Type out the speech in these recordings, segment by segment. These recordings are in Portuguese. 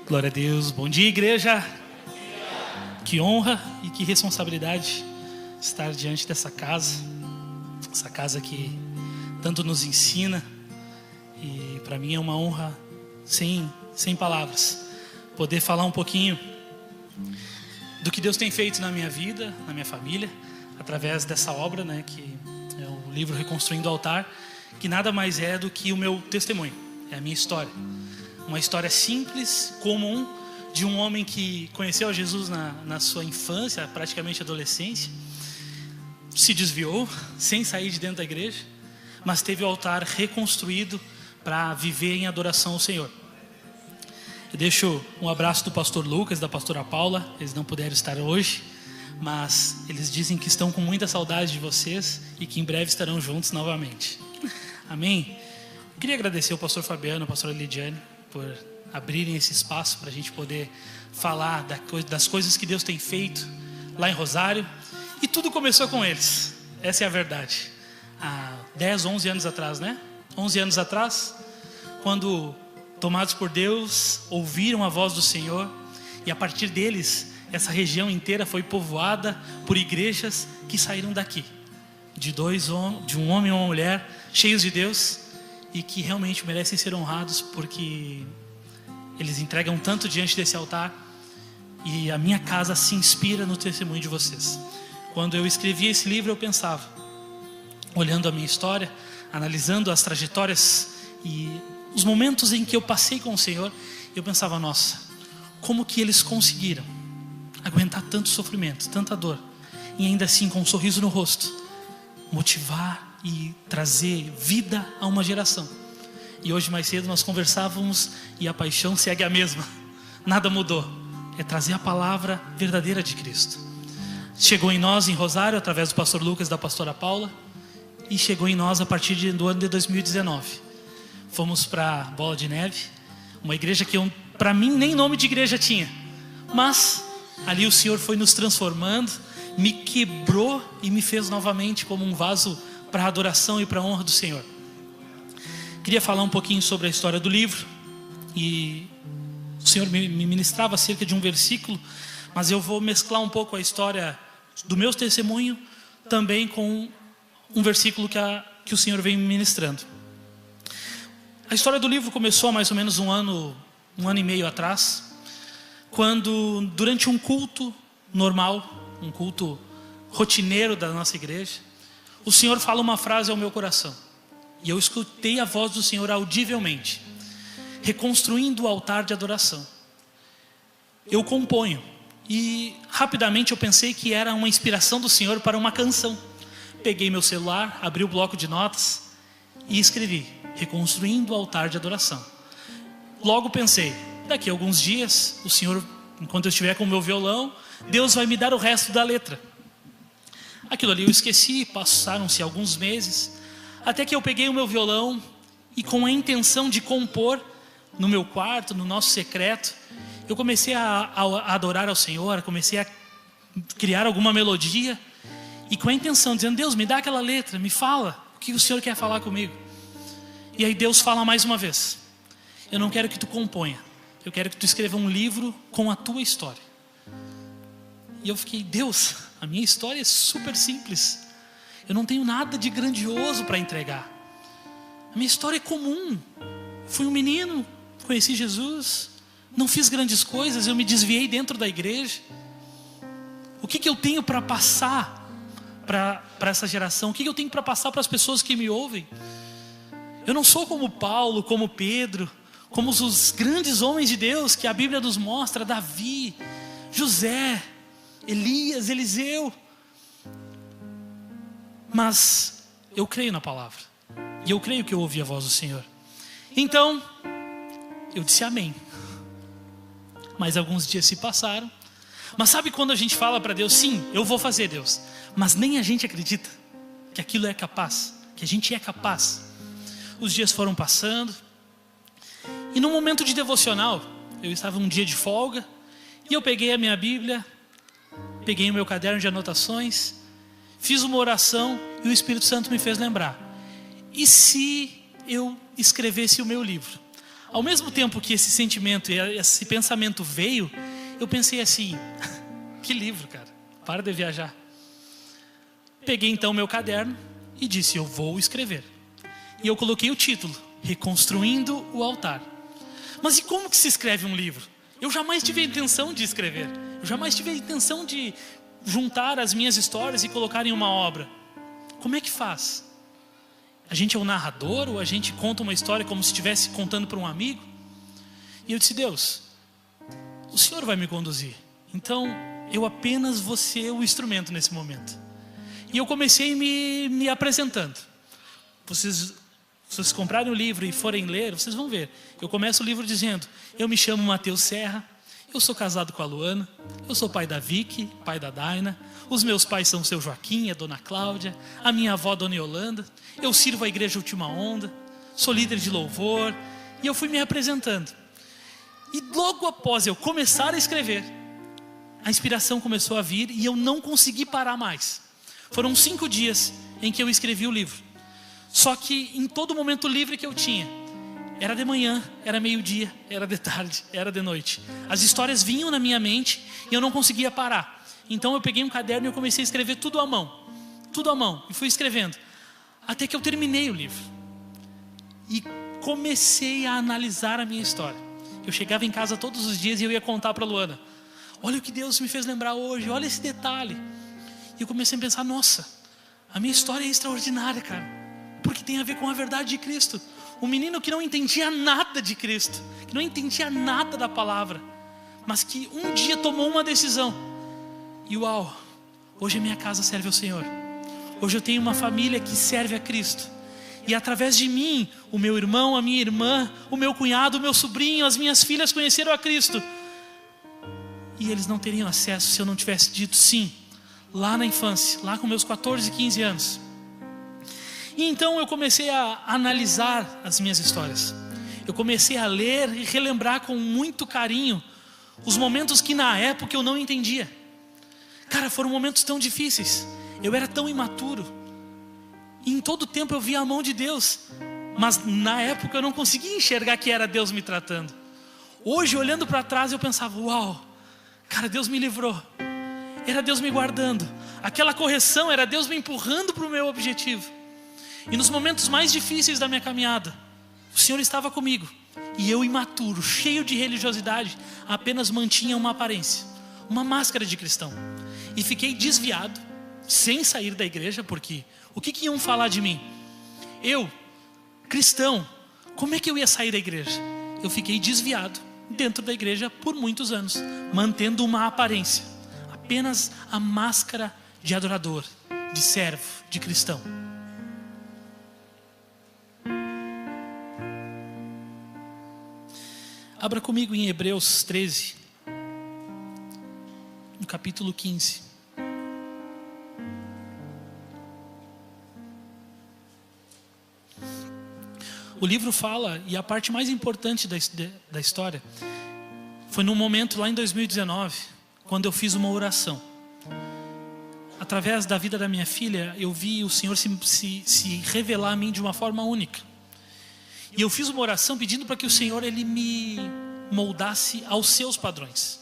Glória a Deus. Bom dia, igreja. Que honra e que responsabilidade estar diante dessa casa. Essa casa que tanto nos ensina. E para mim é uma honra sem palavras poder falar um pouquinho do que Deus tem feito na minha vida, na minha família, através dessa obra, né, que é o livro Reconstruindo o Altar, que nada mais é do que o meu testemunho, é a minha história. Uma história simples, comum, de um homem que conheceu a Jesus na sua infância, praticamente adolescência, se desviou, sem sair de dentro da igreja, mas teve o altar reconstruído para viver em adoração ao Senhor. Eu deixo um abraço do pastor Lucas, da pastora Paula. Eles não puderam estar hoje, mas eles dizem que estão com muita saudade de vocês e que em breve estarão juntos novamente. Amém? Eu queria agradecer ao pastor Fabiano, a pastora Lidiane, por abrirem esse espaço para a gente poder falar das coisas que Deus tem feito lá em Rosário. E tudo começou com eles, essa é a verdade. Há 10, 11 anos atrás, né? 11 anos atrás, quando, tomados por Deus, ouviram a voz do Senhor, e a partir deles, essa região inteira foi povoada por igrejas que saíram daqui, de um homem e uma mulher, cheios de Deus, e que realmente merecem ser honrados, porque eles entregam tanto diante desse altar, e a minha casa se inspira no testemunho de vocês. Quando eu escrevi esse livro, eu pensava, olhando a minha história, analisando as trajetórias e os momentos em que eu passei com o Senhor, eu pensava, nossa, como que eles conseguiram aguentar tanto sofrimento, tanta dor, e ainda assim com um sorriso no rosto, motivar e trazer vida a uma geração. E hoje mais cedo nós conversávamos e a paixão segue a mesma, nada mudou, é trazer a palavra verdadeira de Cristo. Chegou em nós em Rosário através do pastor Lucas e da pastora Paula, e chegou em nós a partir do ano de 2019. Fomos para Bola de Neve, uma igreja que para mim nem nome de igreja tinha, mas ali o Senhor foi nos transformando, me quebrou e me fez novamente como um vaso para a adoração e para a honra do Senhor. Queria falar um pouquinho sobre a história do livro, e o Senhor me ministrava acerca de um versículo, mas eu vou mesclar um pouco a história do meu testemunho também com um versículo que o Senhor vem me ministrando. A história do livro começou há mais ou menos um ano e meio atrás, quando durante um culto normal, um culto rotineiro da nossa igreja, o Senhor fala uma frase ao meu coração, e eu escutei a voz do Senhor audivelmente: reconstruindo o altar de adoração. Eu componho, e rapidamente eu pensei que era uma inspiração do Senhor para uma canção. Peguei meu celular, abri o bloco de notas e escrevi: reconstruindo o altar de adoração. Logo pensei, daqui a alguns dias, o Senhor, enquanto eu estiver com o meu violão, Deus vai me dar o resto da letra. Aquilo ali eu esqueci, passaram-se alguns meses, até que eu peguei o meu violão e, com a intenção de compor no meu quarto, no nosso secreto, eu comecei a adorar ao Senhor, comecei a criar alguma melodia, e com a intenção, dizendo: Deus, me dá aquela letra, me fala o que o Senhor quer falar comigo. E aí Deus fala mais uma vez: eu não quero que tu componha, eu quero que tu escreva um livro com a tua história. E eu fiquei: Deus, a minha história é super simples, eu não tenho nada de grandioso para entregar, a minha história é comum. Fui um menino, conheci Jesus, não fiz grandes coisas, eu me desviei dentro da igreja. O que eu tenho para passar para essa geração? O que eu tenho para passar para as pessoas que me ouvem? Eu não sou como Paulo, como Pedro, como os grandes homens de Deus que a Bíblia nos mostra: Davi, José, Elias, Eliseu. Mas eu creio na palavra, e eu creio que eu ouvi a voz do Senhor. Então eu disse amém. Mas alguns dias se passaram. Mas sabe quando a gente fala para Deus: sim, eu vou fazer, Deus, mas nem a gente acredita que aquilo é capaz, que a gente é capaz. Os dias foram passando, e num momento de devocional, eu estava um dia de folga, e eu peguei a minha Bíblia, peguei o meu caderno de anotações, fiz uma oração, e o Espírito Santo me fez lembrar: e se eu escrevesse o meu livro? Ao mesmo tempo que esse sentimento e esse pensamento veio, eu pensei assim, que livro, cara, para de viajar. Peguei então meu caderno e disse, eu vou escrever. E eu coloquei o título, Reconstruindo o Altar. Mas e como que se escreve um livro? Eu jamais tive a intenção de escrever. Eu jamais tive a intenção de juntar as minhas histórias e colocar em uma obra. Como é que faz? A gente é o narrador ou a gente conta uma história como se estivesse contando para um amigo? E eu disse, Deus, o Senhor vai me conduzir. Então, eu apenas vou ser o instrumento nesse momento. E eu comecei me apresentando. Se vocês comprarem o livro e forem ler, vocês vão ver. Eu começo o livro dizendo, eu me chamo Mateus Serra, eu sou casado com a Luana, eu sou pai da Vicky, pai da Daina, os meus pais são o seu Joaquim e a dona Cláudia, a minha avó dona Yolanda, eu sirvo a igreja Última Onda, sou líder de louvor, e eu fui me apresentando. E logo após eu começar a escrever, a inspiração começou a vir e eu não consegui parar mais. Foram 5 dias em que eu escrevi o livro. Só que em todo momento livre que eu tinha, era de manhã, era meio-dia, era de tarde, era de noite. As histórias vinham na minha mente e eu não conseguia parar. Então eu peguei um caderno e eu comecei a escrever tudo à mão. Tudo à mão. E fui escrevendo. Até que eu terminei o livro. E comecei a analisar a minha história. Eu chegava em casa todos os dias e eu ia contar para a Luana. Olha o que Deus me fez lembrar hoje, olha esse detalhe. E eu comecei a pensar, nossa, a minha história é extraordinária, cara. Porque tem a ver com a verdade de Cristo. Um menino que não entendia nada de Cristo, que não entendia nada da palavra, mas que um dia tomou uma decisão. E uau, hoje a minha casa serve ao Senhor. Hoje eu tenho uma família que serve a Cristo. E através de mim, o meu irmão, a minha irmã, o meu cunhado, o meu sobrinho, as minhas filhas conheceram a Cristo. E eles não teriam acesso se eu não tivesse dito sim, lá na infância, lá com meus 14, 15 anos. E então eu comecei a analisar as minhas histórias. Eu comecei a ler e relembrar com muito carinho os momentos que na época eu não entendia. Cara, foram momentos tão difíceis. Eu era tão imaturo. E em todo tempo eu via a mão de Deus. Mas na época eu não conseguia enxergar que era Deus me tratando. Hoje, olhando para trás, eu pensava, uau, cara, Deus me livrou. Era Deus me guardando. Aquela correção era Deus me empurrando para o meu objetivo. E nos momentos mais difíceis da minha caminhada, o Senhor estava comigo. E eu, imaturo, cheio de religiosidade, apenas mantinha uma aparência, uma máscara de cristão. E fiquei desviado, sem sair da igreja, porque o que iam falar de mim? Eu, cristão, como é que eu ia sair da igreja? Eu fiquei desviado dentro da igreja por muitos anos, mantendo uma aparência, apenas a máscara de adorador, de servo, de cristão. Abra comigo em Hebreus 13, no capítulo 15. O livro fala, e a parte mais importante da história, foi num momento lá em 2019, quando eu fiz uma oração. Através da vida da minha filha, eu vi o Senhor se revelar a mim de uma forma única. E eu fiz uma oração pedindo para que o Senhor Ele me moldasse aos seus padrões.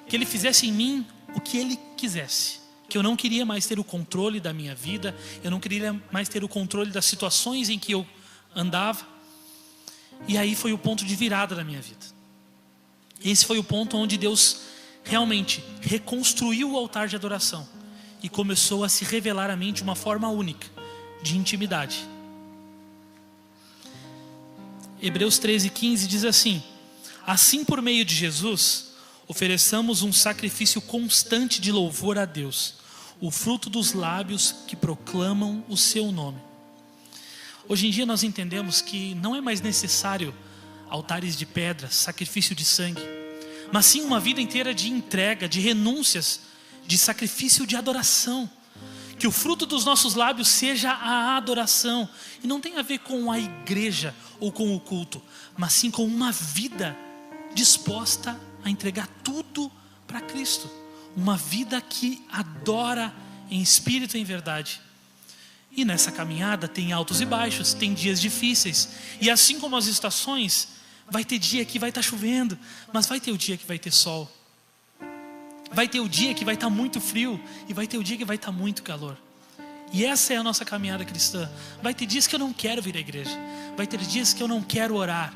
Que Ele fizesse em mim o que Ele quisesse. Que eu não queria mais ter o controle da minha vida. Eu não queria mais ter o controle das situações em que eu andava. E aí foi o ponto de virada da minha vida. Esse foi o ponto onde Deus realmente reconstruiu o altar de adoração. E começou a se revelar a mim de uma forma única, de intimidade. Hebreus 13:15 diz assim: assim por meio de Jesus, ofereçamos um sacrifício constante de louvor a Deus, o fruto dos lábios que proclamam o seu nome. Hoje em dia nós entendemos que não é mais necessário altares de pedra, sacrifício de sangue, mas sim uma vida inteira de entrega, de renúncias, de sacrifício de adoração. Que o fruto dos nossos lábios seja a adoração. E não tem a ver com a igreja ou com o culto, mas sim com uma vida disposta a entregar tudo para Cristo. Uma vida que adora em espírito e em verdade. E nessa caminhada tem altos e baixos, tem dias difíceis. E assim como as estações, Vai ter dia que vai estar chovendo, mas vai ter o dia que vai ter sol. Vai ter o dia que vai estar muito frio e vai ter o dia que vai estar muito calor. E essa é a nossa caminhada cristã. Vai ter dias que eu não quero vir à igreja, vai ter dias que eu não quero orar,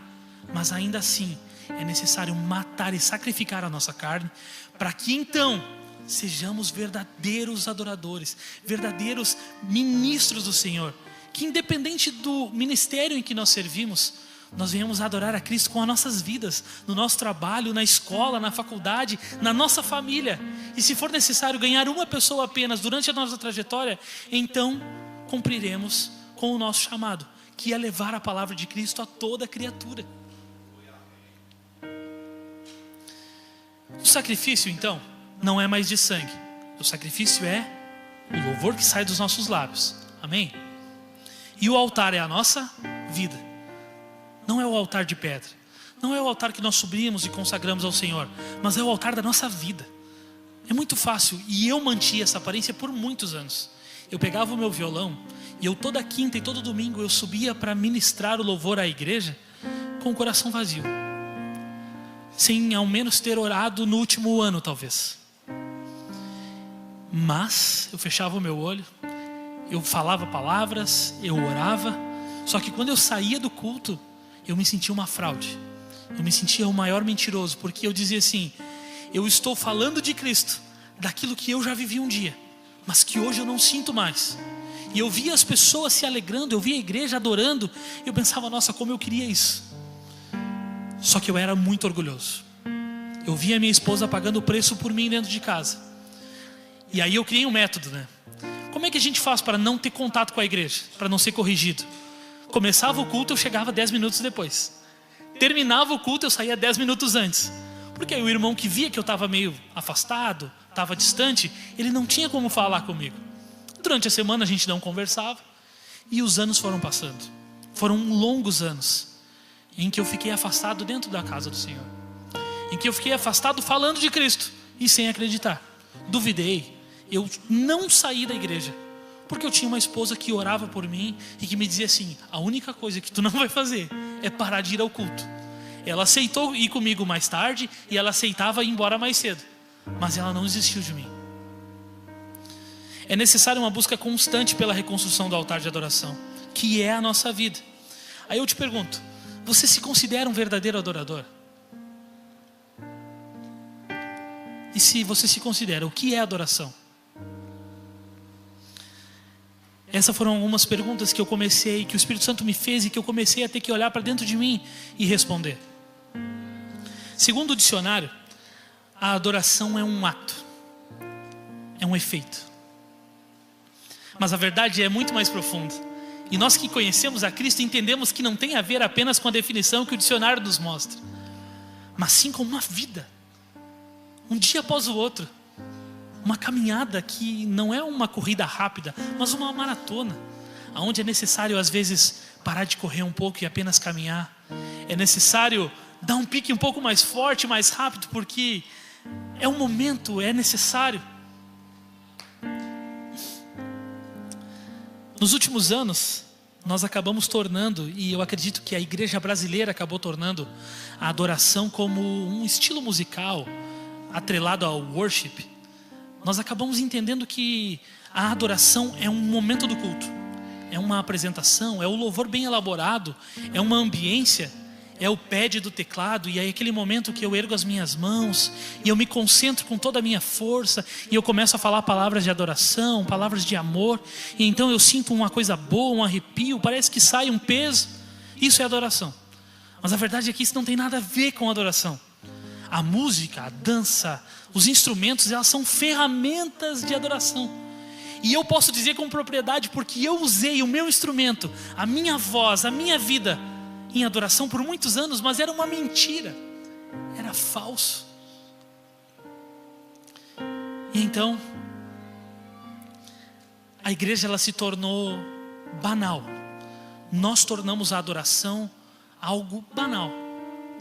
mas ainda assim é necessário matar e sacrificar a nossa carne, para que então sejamos verdadeiros adoradores, verdadeiros ministros do Senhor. Que independente do ministério em que nós servimos, nós venhamos a adorar a Cristo com as nossas vidas, no nosso trabalho, na escola, na faculdade, na nossa família. E se for necessário ganhar uma pessoa apenas durante a nossa trajetória, então cumpriremos com o nosso chamado, que é levar a palavra de Cristo a toda criatura. O sacrifício então não é mais de sangue. O sacrifício é o louvor que sai dos nossos lábios. Amém? E o altar é a nossa vida. Não é o altar de pedra, não é o altar que nós subimos e consagramos ao Senhor, mas é o altar da nossa vida. É muito fácil, e eu mantinha essa aparência por muitos anos. Eu pegava o meu violão e eu toda quinta e todo domingo eu subia para ministrar o louvor à igreja com o coração vazio, sem ao menos ter orado no último ano talvez. Mas eu fechava o meu olho, eu falava palavras, eu orava. Só que quando eu saía do culto, eu me sentia uma fraude, eu me sentia o maior mentiroso, porque eu dizia assim: eu estou falando de Cristo, daquilo que eu já vivi um dia, mas que hoje eu não sinto mais. E eu via as pessoas se alegrando, eu via a igreja adorando, e eu pensava: nossa, como eu queria isso. Só que eu era muito orgulhoso. Eu via a minha esposa pagando o preço por mim dentro de casa. E aí eu criei um método, né? Como é que a gente faz para não ter contato com a igreja, para não ser corrigido? Começava o culto, eu chegava 10 minutos depois. Terminava o culto, eu saía 10 minutos antes. Porque aí o irmão que via que eu estava meio afastado, estava distante, ele não tinha como falar comigo. Durante a semana a gente não conversava. E os anos foram passando. Foram longos anos em que eu fiquei afastado dentro da casa do Senhor, em que eu fiquei afastado falando de Cristo e sem acreditar. Duvidei, eu não saí da igreja, porque eu tinha uma esposa que orava por mim e que me dizia assim: a única coisa que tu não vai fazer é parar de ir ao culto. Ela aceitou ir comigo mais tarde e ela aceitava ir embora mais cedo, mas ela não desistiu de mim. É necessária uma busca constante pela reconstrução do altar de adoração, que é a nossa vida. Aí eu te pergunto: você se considera um verdadeiro adorador? E se você se considera, o que é adoração? Essas foram algumas perguntas que eu comecei, que o Espírito Santo me fez e que eu comecei a ter que olhar para dentro de mim e responder. Segundo o dicionário, a adoração é um ato, é um efeito. Mas a verdade é muito mais profunda. E nós que conhecemos a Cristo entendemos que não tem a ver apenas com a definição que o dicionário nos mostra, mas sim com uma vida, um dia após o outro. Uma caminhada que não é uma corrida rápida, mas uma maratona, onde é necessário às vezes parar de correr um pouco e apenas caminhar. É necessário dar um pique um pouco mais forte, mais rápido, porque é um momento, é necessário. Nos últimos anos, nós acabamos tornando, e eu acredito que a igreja brasileira acabou tornando a adoração como um estilo musical atrelado ao worship. Nós acabamos entendendo que a adoração é um momento do culto, é uma apresentação, é o louvor bem elaborado, é uma ambiência, é o pad do teclado, e é aquele momento que eu ergo as minhas mãos e eu me concentro com toda a minha força e eu começo a falar palavras de adoração, palavras de amor, e então eu sinto uma coisa boa, um arrepio, parece que sai um peso. Isso é adoração. Mas a verdade é que isso não tem nada a ver com adoração. A música, a dança, os instrumentos, elas são ferramentas de adoração. E eu posso dizer com propriedade, porque eu usei o meu instrumento, a minha voz, a minha vida em adoração por muitos anos, mas era uma mentira, era falso. E então a igreja ela se tornou banal. Nós tornamos a adoração algo banal,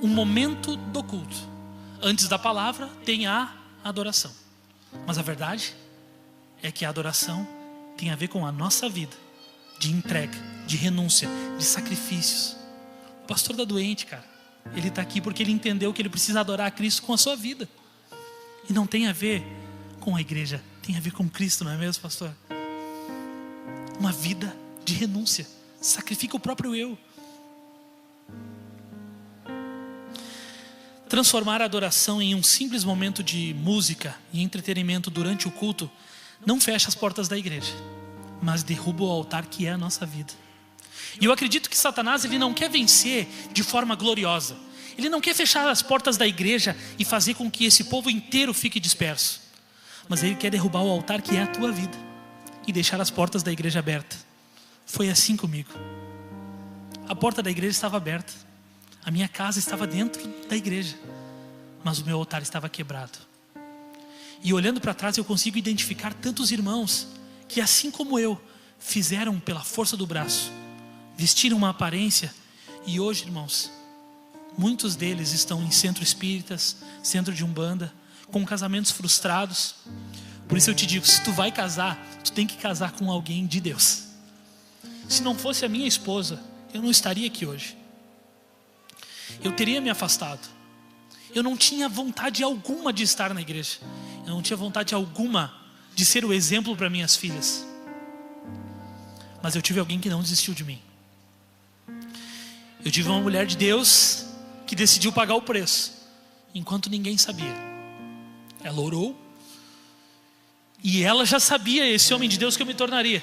um momento do culto. Antes da palavra tem a adoração. Mas a verdade é que a adoração tem a ver com a nossa vida de entrega, de renúncia, de sacrifícios. O pastor está doente, cara. Ele está aqui porque ele entendeu que ele precisa adorar a Cristo com a sua vida. E não tem a ver com a igreja, tem a ver com Cristo, não é mesmo, pastor? Uma vida de renúncia, sacrifica o próprio eu. Transformar a adoração em um simples momento de música e entretenimento durante o culto não fecha as portas da igreja, mas derruba o altar que é a nossa vida. E eu acredito que Satanás, ele não quer vencer de forma gloriosa. Ele não quer fechar as portas da igreja e fazer com que esse povo inteiro fique disperso. Mas ele quer derrubar o altar que é a tua vida e deixar as portas da igreja abertas. Foi assim comigo. A porta da igreja estava aberta. A minha casa estava dentro da igreja, mas o meu altar estava quebrado. E olhando para trás eu consigo identificar tantos irmãos que, assim como eu, fizeram pela força do braço, vestiram uma aparência, e hoje, irmãos, muitos deles estão em centro espíritas, centro de umbanda, com casamentos frustrados. Por isso eu te digo, se tu vai casar, tu tem que casar com alguém de Deus. Se não fosse a minha esposa, eu não estaria aqui hoje. Eu teria me afastado. Eu não tinha vontade alguma de estar na igreja. Eu não tinha vontade alguma de ser o exemplo para minhas filhas. Mas eu tive alguém que não desistiu de mim. Eu tive uma mulher de Deus que decidiu pagar o preço, enquanto ninguém sabia. Ela orou, e ela já sabia esse homem de Deus que eu me tornaria.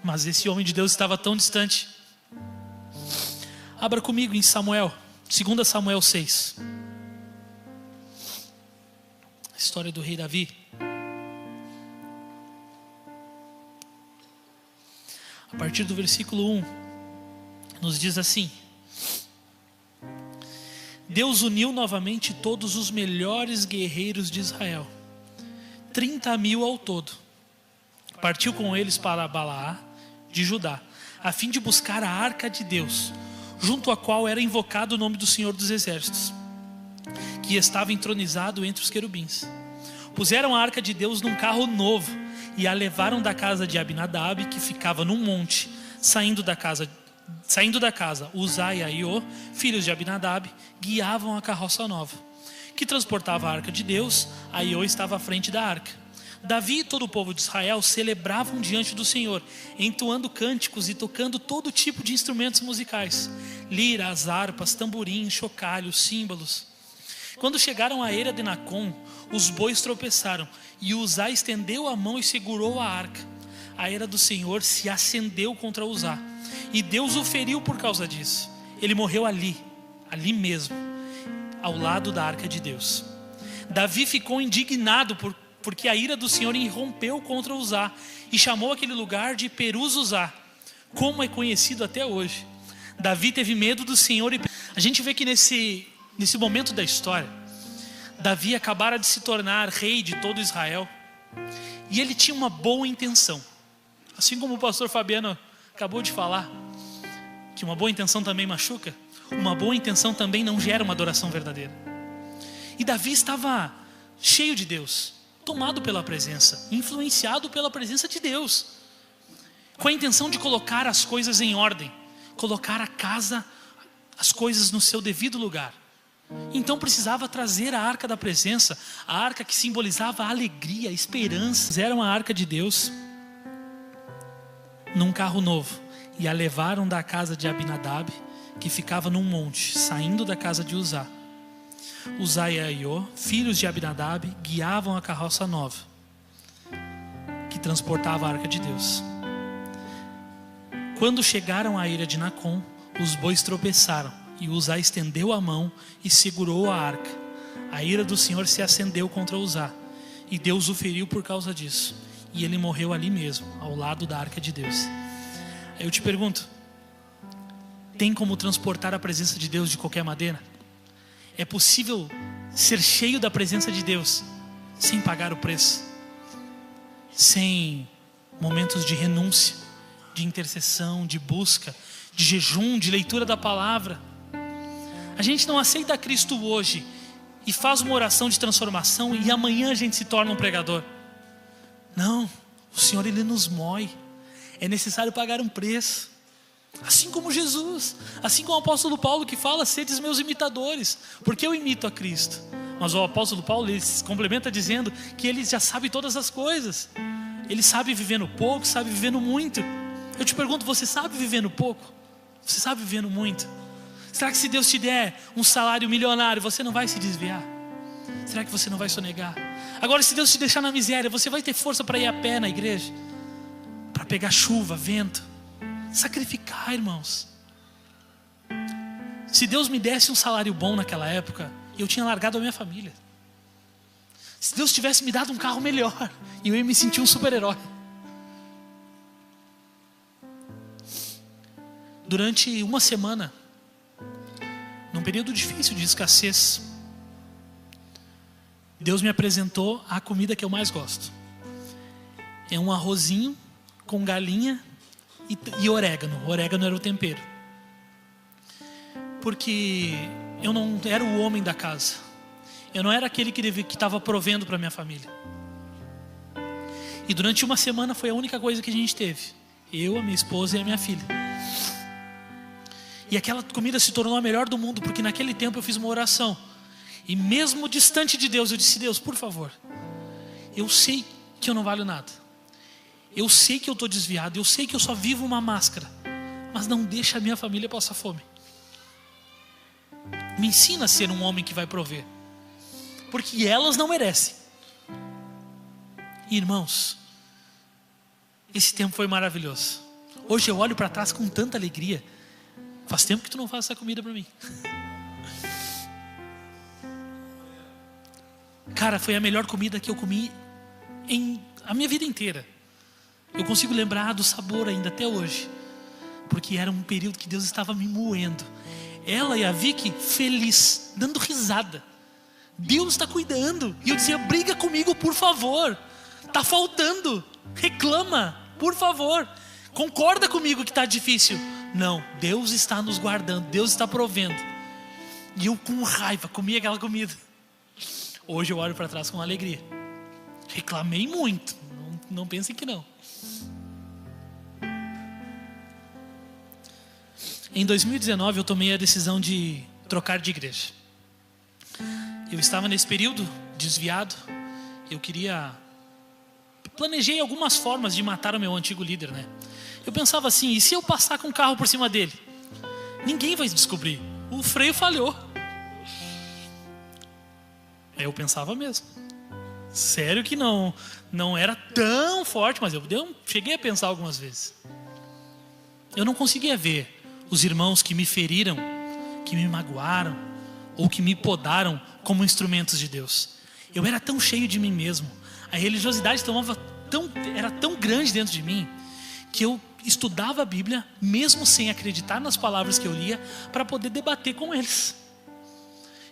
Mas esse homem de Deus estava tão distante. Abra comigo em Samuel, 2 Samuel 6. A história do rei Davi. A partir do versículo 1, nos diz assim: Deus uniu novamente todos os melhores guerreiros de Israel, 30.000 ao todo. Partiu com eles para Balaá de Judá, a fim de buscar a arca de Deus, junto à qual era invocado o nome do Senhor dos Exércitos, que estava entronizado entre os querubins. Puseram a arca de Deus num carro novo e a levaram da casa de Abinadab, que ficava num monte. Saindo da casa, Uzai e Aiô, filhos de Abinadab, guiavam a carroça nova, que transportava a arca de Deus. Aiô estava à frente da arca. Davi e todo o povo de Israel celebravam diante do Senhor, entoando cânticos e tocando todo tipo de instrumentos musicais: liras, harpas, tamborins, chocalhos, símbolos. Quando chegaram à eira de Nacon, os bois tropeçaram, e Uzá estendeu a mão e segurou a arca. A ira do Senhor se acendeu contra Uzá, e Deus o feriu por causa disso. Ele morreu ali mesmo, ao lado da arca de Deus. Davi ficou indignado porque a ira do Senhor irrompeu contra Uzá, e chamou aquele lugar de Perus-Uzá, como é conhecido até hoje. Davi teve medo do Senhor. E a gente vê que nesse momento da história, Davi acabara de se tornar rei de todo Israel, e ele tinha uma boa intenção. Assim como o pastor Fabiano acabou de falar, que uma boa intenção também machuca, uma boa intenção também não gera uma adoração verdadeira. E Davi estava cheio de Deus, tomado pela presença, influenciado pela presença de Deus, com a intenção de colocar as coisas em ordem, colocar a casa, as coisas no seu devido lugar. Então precisava trazer a arca da presença, a arca que simbolizava a alegria, a esperança. Fizeram a arca de Deus num carro novo e a levaram da casa de Abinadab, que ficava num monte, saindo da casa de Uzá. Uzá e Aiô, filhos de Abinadab, guiavam a carroça nova, que transportava a arca de Deus. Quando chegaram à eira de Nacon, os bois tropeçaram, e Uzá estendeu a mão e segurou a arca. A ira do Senhor se acendeu contra Uzá, e Deus o feriu por causa disso, e ele morreu ali mesmo, ao lado da arca de Deus. Aí eu te pergunto, tem como transportar a presença de Deus de qualquer maneira? É possível ser cheio da presença de Deus sem pagar o preço, sem momentos de renúncia, de intercessão, de busca, de jejum, de leitura da palavra? A gente não aceita Cristo hoje e faz uma oração de transformação e amanhã a gente se torna um pregador. Não, o Senhor, Ele nos moe. É necessário pagar um preço. Assim como Jesus, assim como o apóstolo Paulo que fala, sedes meus imitadores, porque eu imito a Cristo. Mas o apóstolo Paulo, ele se complementa dizendo que ele já sabe todas as coisas. Ele sabe viver no pouco, sabe viver no muito. Eu te pergunto, você sabe viver no pouco? Você sabe viver no muito? Será que se Deus te der um salário milionário, você não vai se desviar? Será que você não vai sonegar? Agora, se Deus te deixar na miséria, você vai ter força para ir a pé na igreja? Para pegar chuva, vento? Sacrificar, irmãos. Se Deus me desse um salário bom naquela época, eu tinha largado a minha família. Se Deus tivesse me dado um carro melhor, eu ia me sentir um super-herói. Durante uma semana, num período difícil de escassez, Deus me apresentou a comida que eu mais gosto. É um arrozinho com galinha e orégano. O orégano era o tempero. Porque eu não era o homem da casa. Eu não era aquele que estava provendo para minha família. E durante uma semana foi a única coisa que a gente teve. Eu, a minha esposa e a minha filha. E aquela comida se tornou a melhor do mundo, porque naquele tempo eu fiz uma oração. E mesmo distante de Deus, eu disse: Deus, por favor, eu sei que eu não valho nada. Eu sei que eu estou desviado. Eu sei que eu só vivo uma máscara. Mas não deixa a minha família passar fome. Me ensina a ser um homem que vai prover. Porque elas não merecem. Irmãos, esse tempo foi maravilhoso. Hoje eu olho para trás com tanta alegria. Faz tempo que tu não faz essa comida para mim. Cara, foi a melhor comida que eu comi em a minha vida inteira. Eu consigo lembrar do sabor ainda até hoje. Porque era um período que Deus estava me moendo. Ela e a Vicky feliz, dando risada. Deus está cuidando. E eu dizia: briga comigo, por favor. Está faltando. Reclama, por favor. Concorda comigo que está difícil. Não, Deus está nos guardando. Deus está provendo. E eu com raiva comi aquela comida. Hoje eu olho para trás com alegria. Reclamei muito. Não pensem que não. Em 2019 eu tomei a decisão de trocar de igreja. Eu estava nesse período desviado. Eu planejei algumas formas de matar o meu antigo líder, né? Eu pensava assim: e se eu passar com o carro por cima dele? Ninguém vai descobrir. O freio falhou. Eu pensava mesmo. Sério que não era tão forte, mas eu cheguei a pensar algumas vezes. Eu não conseguia ver os irmãos que me feriram, que me magoaram ou que me podaram como instrumentos de Deus. Eu era tão cheio de mim mesmo. A religiosidade era tão grande dentro de mim que eu estudava a Bíblia mesmo sem acreditar nas palavras que eu lia, para poder debater com eles.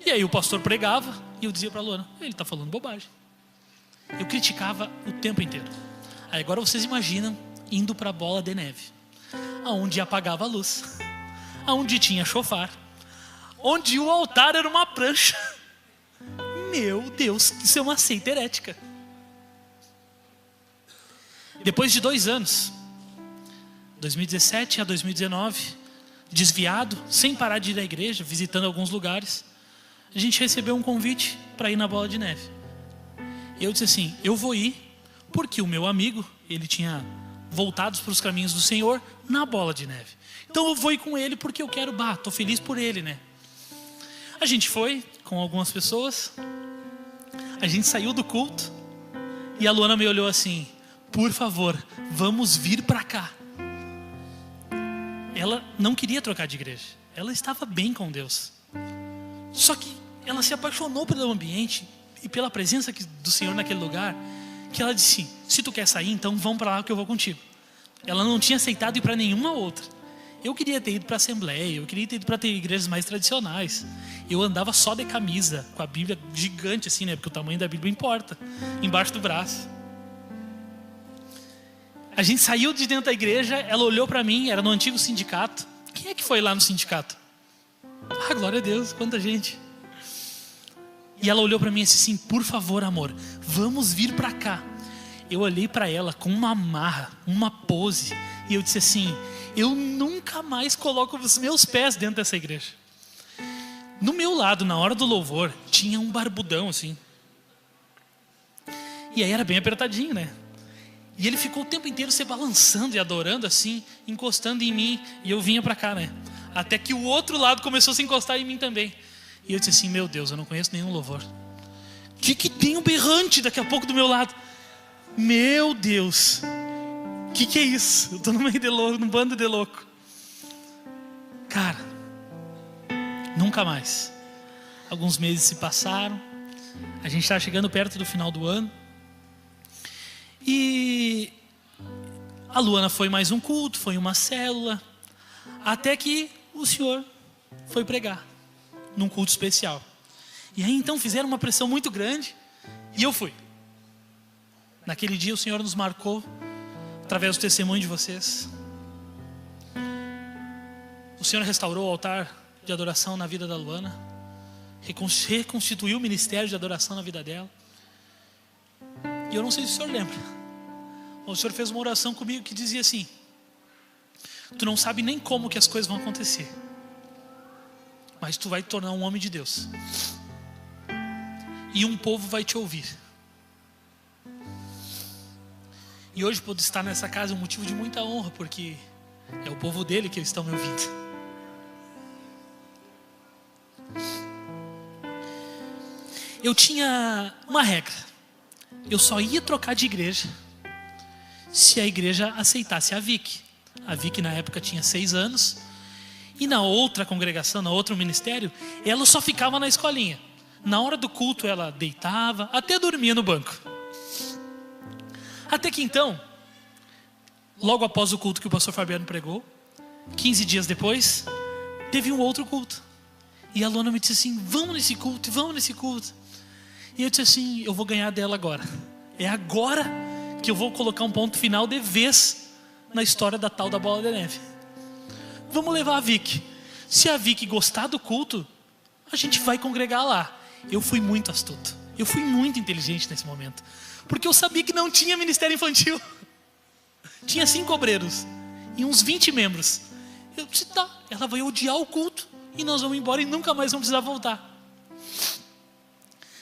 E aí o pastor pregava e eu dizia para a Luana: ele está falando bobagem. Eu criticava o tempo inteiro. Aí agora vocês imaginam indo para a bola de neve, aonde apagava a luz, aonde tinha chofar, onde o altar era uma prancha. Meu Deus, isso é uma seita herética. Depois de 2 anos, 2017 a 2019, desviado, sem parar de ir à igreja, visitando alguns lugares, a gente recebeu um convite para ir na bola de neve. Eu disse assim: eu vou ir porque o meu amigo, ele tinha voltado para os caminhos do Senhor na bola de neve. Então eu vou ir com ele porque eu quero, tô feliz por ele, né? A gente foi com algumas pessoas. A gente saiu do culto e a Luana me olhou assim: por favor, vamos vir para cá. Ela não queria trocar de igreja. Ela estava bem com Deus. Só que ela se apaixonou pelo ambiente e pela presença do Senhor naquele lugar, que ela disse: se tu quer sair, então vamos para lá que eu vou contigo. Ela não tinha aceitado ir para nenhuma outra. Eu queria ter ido para a Assembleia, eu queria ter ido para ter igrejas mais tradicionais. Eu andava só de camisa, com a Bíblia gigante assim, né? Porque o tamanho da Bíblia importa, embaixo do braço. A gente saiu de dentro da igreja, ela olhou para mim, era no antigo sindicato. Quem é que foi lá no sindicato? Glória a Deus, quanta gente. E ela olhou para mim e disse assim: por favor, amor, vamos vir para cá. Eu olhei para ela com uma marra, uma pose, E eu disse assim: eu nunca mais coloco os meus pés dentro dessa igreja. No meu lado, na hora do louvor, tinha um barbudão assim. E aí era bem apertadinho, né? E ele ficou o tempo inteiro se balançando e adorando assim, encostando em mim. E eu vinha pra cá, né? Até que o outro lado começou a se encostar em mim também. E eu disse assim: meu Deus, eu não conheço nenhum louvor. Que tem um berrante daqui a pouco do meu lado? Meu Deus, que é isso? Eu tô no meio de louco, num bando de louco. Cara, nunca mais. Alguns meses se passaram. A gente está chegando perto do final do ano. E a Luana foi mais um culto, foi uma célula. Até que o senhor foi pregar num culto especial. E aí então fizeram uma pressão muito grande. E eu fui. Naquele dia o Senhor nos marcou através do testemunho de vocês. O Senhor restaurou o altar de adoração na vida da Luana, reconstituiu o ministério de adoração na vida dela. E eu não sei se o senhor lembra, mas o senhor fez uma oração comigo que dizia assim: tu não sabe nem como que as coisas vão acontecer, mas tu vai te tornar um homem de Deus, e um povo vai te ouvir. E hoje poder estar nessa casa é um motivo de muita honra, porque é o povo dele que estão me ouvindo. Eu tinha uma regra: eu só ia trocar de igreja se a igreja aceitasse a Vicky. A Vicky na época tinha 6 anos. E na outra congregação, na outro ministério, ela só ficava na escolinha. Na hora do culto ela deitava, até dormia no banco. Até que então, logo após o culto que o pastor Fabiano pregou, 15 dias depois, teve um outro culto. E a Luana me disse assim: vamos nesse culto, vamos nesse culto. E eu disse assim: eu vou ganhar dela agora. É agora que eu vou colocar um ponto final de vez na história da tal da bola de neve. Vamos levar a Vicky. Se a Vicky gostar do culto, a gente vai congregar lá. Eu fui muito astuto. Eu fui muito inteligente nesse momento. Porque eu sabia que não tinha ministério infantil. Tinha 5 obreiros e uns 20 membros. Eu disse: tá, ela vai odiar o culto e nós vamos embora e nunca mais vamos precisar voltar.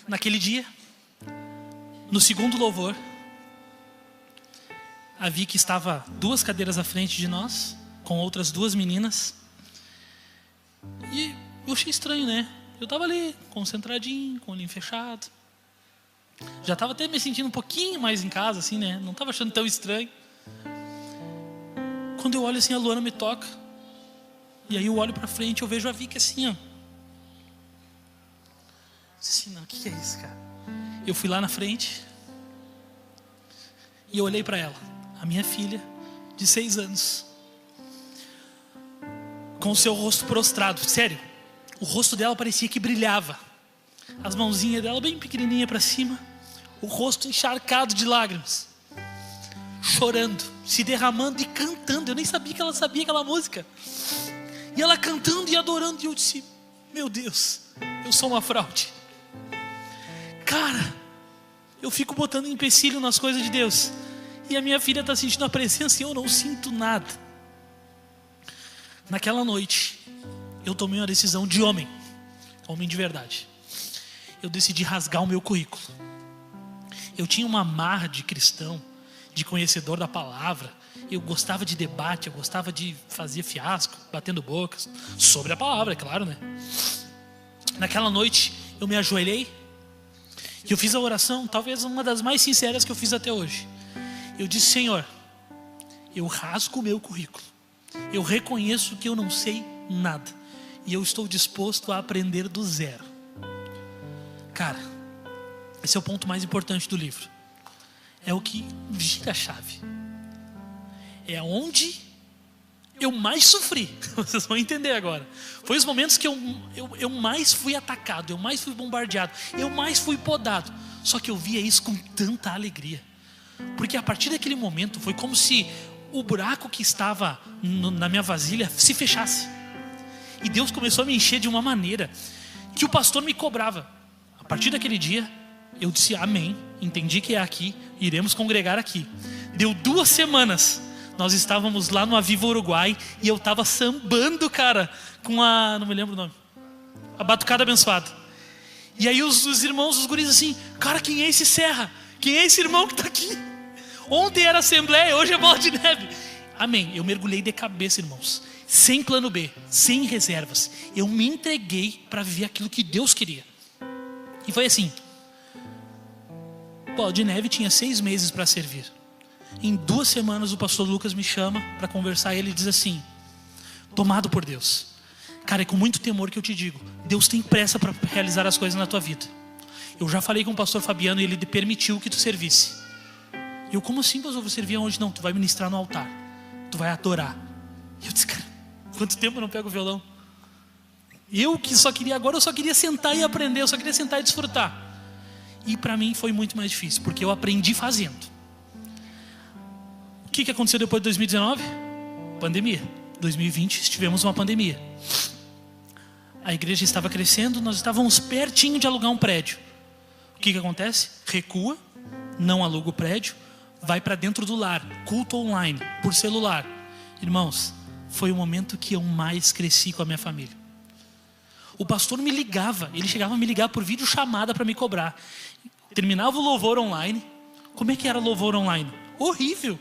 Naquele dia, no segundo louvor, a Vicky estava 2 cadeiras à frente de nós, com outras 2 meninas. E eu achei estranho, né? Eu estava ali, concentradinho, com o olhinho fechado. Já estava até me sentindo um pouquinho mais em casa, assim, né? Não estava achando tão estranho. Quando eu olho assim, a Luana me toca. E aí eu olho para frente e eu vejo a Vicky assim, ó. Assim, não, o que é isso, cara? Eu fui lá na frente e eu olhei para ela, a minha filha de 6 anos, com o seu rosto prostrado. Sério, o rosto dela parecia que brilhava. As mãozinhas dela bem pequenininha para cima, o rosto encharcado de lágrimas, chorando, se derramando e cantando. Eu nem sabia que ela sabia aquela música. E ela cantando e adorando. E eu disse: meu Deus, eu sou uma fraude. Cara, eu fico botando empecilho nas coisas de Deus, e a minha filha está sentindo a presença e eu não sinto nada. Naquela noite, eu tomei uma decisão de homem de verdade. Eu decidi rasgar o meu currículo. Eu tinha uma marra de cristão, de conhecedor da palavra. Eu gostava de debate, eu gostava de fazer fiasco, batendo bocas, sobre a palavra, é claro, né? Naquela noite, eu me ajoelhei e eu fiz a oração, talvez uma das mais sinceras que eu fiz até hoje. Eu disse: Senhor, eu rasgo o meu currículo. Eu reconheço que eu não sei nada. E eu estou disposto a aprender do zero. Cara, esse é o ponto mais importante do livro. É o que vira a chave. É onde eu mais sofri. Vocês vão entender agora. Foi os momentos que eu mais fui atacado, eu mais fui bombardeado, eu mais fui podado. Só que eu via isso com tanta alegria. Porque a partir daquele momento foi como se o buraco que estava na minha vasilha se fechasse. E Deus começou a me encher de uma maneira que o pastor me cobrava. A partir daquele dia, eu disse amém, entendi que é aqui, iremos congregar aqui. Deu 2 semanas, nós estávamos lá no Aviva Uruguai e eu estava sambando, cara, com não me lembro o nome, a Batucada Abençoada. E aí os irmãos, os guris assim, cara, quem é esse Serra? Quem é esse irmão que está aqui? Ontem era Assembleia, hoje é Bola de Neve. Amém. Eu mergulhei de cabeça, irmãos, sem plano B, sem reservas. Eu me entreguei para viver aquilo que Deus queria. E foi assim. Bola de Neve tinha 6 meses para servir. Em 2 semanas o pastor Lucas me chama para conversar e ele diz assim: tomado por Deus, cara, é com muito temor que eu te digo, Deus tem pressa para realizar as coisas na tua vida. Eu já falei com o pastor Fabiano e ele permitiu que tu servisse. Eu, como assim, pastor, vou servir aonde? Não, tu vai ministrar no altar, tu vai adorar. E eu disse, cara, quanto tempo eu não pego o violão? Eu que só queria, agora eu só queria sentar e aprender, eu só queria sentar e desfrutar. E para mim foi muito mais difícil, porque eu aprendi fazendo. O que aconteceu depois de 2019? Pandemia. 2020 tivemos uma pandemia. A igreja estava crescendo, nós estávamos pertinho de alugar um prédio. O que acontece? Recua, não aluga o prédio, vai para dentro do lar, culto online, por celular. Irmãos, foi o momento que eu mais cresci com a minha família. O pastor me ligava, ele chegava a me ligar por videochamada para me cobrar. Terminava o louvor online. Como é que era o louvor online? Horrível.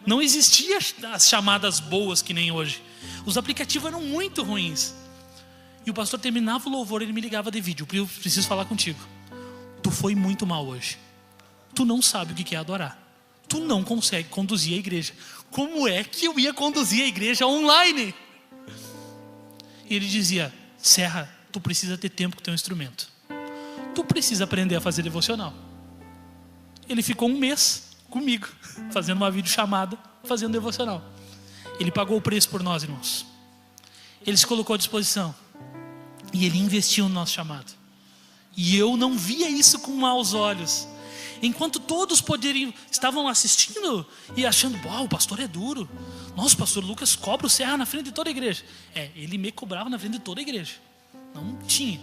Não existia as chamadas boas que nem hoje. Os aplicativos eram muito ruins. E o pastor terminava o louvor, ele me ligava de vídeo: eu preciso falar contigo. Tu foi muito mal hoje. Tu não sabe o que é adorar. Tu não consegue conduzir a igreja. Como é que eu ia conduzir a igreja online? E ele dizia: Serra, tu precisa ter tempo com o teu instrumento. Tu precisa aprender a fazer devocional. Ele ficou 1 mês comigo, fazendo uma videochamada, fazendo devocional. Ele pagou o preço por nós, irmãos. Ele se colocou à disposição. E ele investiu no nosso chamado. E eu não via isso com maus olhos. Enquanto todos estavam assistindo e achando: o pastor é duro. Nossa, o pastor Lucas cobra o Serra na frente de toda a igreja. Ele me cobrava na frente de toda a igreja. Não tinha.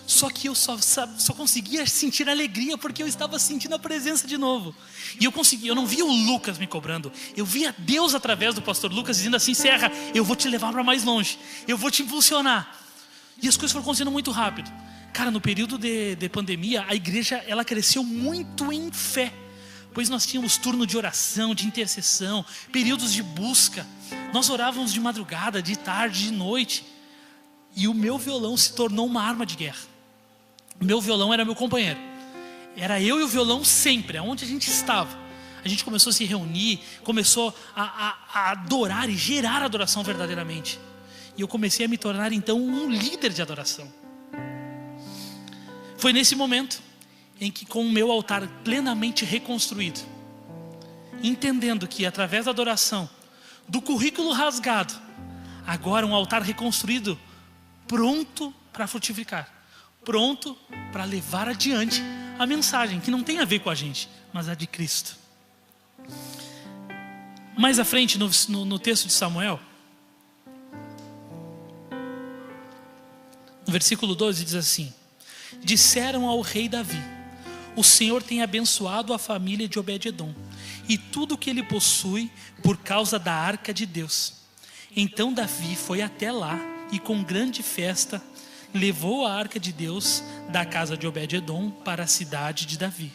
Só que eu só conseguia sentir alegria porque eu estava sentindo a presença de novo. E eu não via o Lucas me cobrando. Eu via Deus através do pastor Lucas dizendo assim: Serra, eu vou te levar para mais longe. Eu vou te impulsionar. E as coisas foram acontecendo muito rápido. Cara, no período de pandemia, a igreja ela cresceu muito em fé. Pois nós tínhamos turno de oração, de intercessão, períodos de busca. Nós orávamos de madrugada, de tarde, de noite. E o meu violão se tornou uma arma de guerra. O meu violão era meu companheiro. Era eu e o violão sempre, aonde a gente estava. A gente começou a se reunir, começou a adorar e gerar adoração verdadeiramente. E eu comecei a me tornar então um líder de adoração. Foi nesse momento em que, com o meu altar plenamente reconstruído, entendendo que através da adoração, do currículo rasgado, agora um altar reconstruído, pronto para frutificar, pronto para levar adiante a mensagem que não tem a ver com a gente, mas a de Cristo. Mais à frente no texto de Samuel, no versículo 12 diz assim: disseram ao rei Davi: o Senhor tem abençoado a família de Obed-edom e tudo o que ele possui por causa da arca de Deus. Então Davi foi até lá e com grande festa levou a arca de Deus da casa de Obed-edom para a cidade de Davi.